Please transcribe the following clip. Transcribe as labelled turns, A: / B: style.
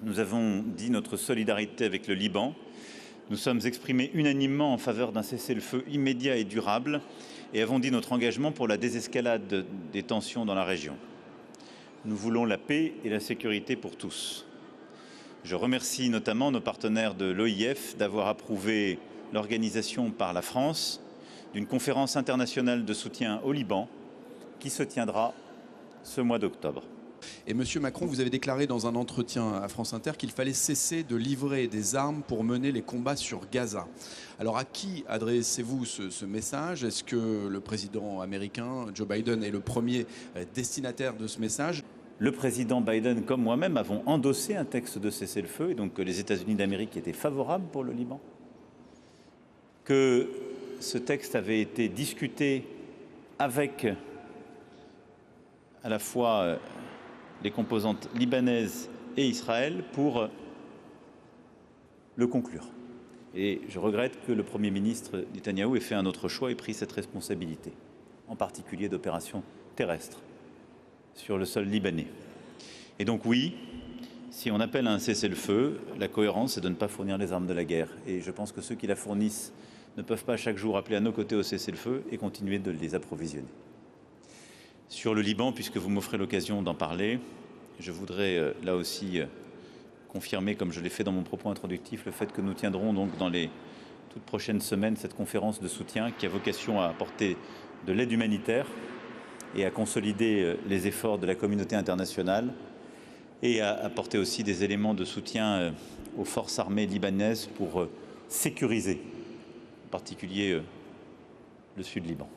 A: Nous avons dit notre solidarité avec le Liban. Nous sommes exprimés unanimement en faveur d'un cessez-le-feu immédiat et durable et avons dit notre engagement pour la désescalade des tensions dans la région. Nous voulons la paix et la sécurité pour tous. Je remercie notamment nos partenaires de l'OIF d'avoir approuvé l'organisation par la France d'une conférence internationale de soutien au Liban qui se tiendra ce mois d'octobre.
B: Et Monsieur Macron, vous avez déclaré dans un entretien à France Inter qu'il fallait cesser de livrer des armes pour mener les combats sur Gaza. Alors à qui adressez-vous ce message? Est-ce que le président américain Joe Biden est le premier destinataire de ce message?
A: Le président Biden, comme moi-même, avons endossé un texte de cessez-le-feu et donc que les États-Unis d'Amérique étaient favorables pour le Liban. Que ce texte avait été discuté avec à la fois les composantes libanaises et Israël pour le conclure. Et je regrette que le Premier ministre Netanyahou ait fait un autre choix et pris cette responsabilité, en particulier d'opérations terrestres sur le sol libanais. Et donc oui, si on appelle à un cessez-le-feu, la cohérence c'est de ne pas fournir les armes de la guerre. Et je pense que ceux qui la fournissent ne peuvent pas chaque jour appeler à nos côtés au cessez-le-feu et continuer de les approvisionner. Sur le Liban, puisque vous m'offrez l'occasion d'en parler, je voudrais là aussi confirmer, comme je l'ai fait dans mon propos introductif, le fait que nous tiendrons donc dans les toutes prochaines semaines cette conférence de soutien qui a vocation à apporter de l'aide humanitaire et à consolider les efforts de la communauté internationale et à apporter aussi des éléments de soutien aux forces armées libanaises pour sécuriser en particulier le sud Liban.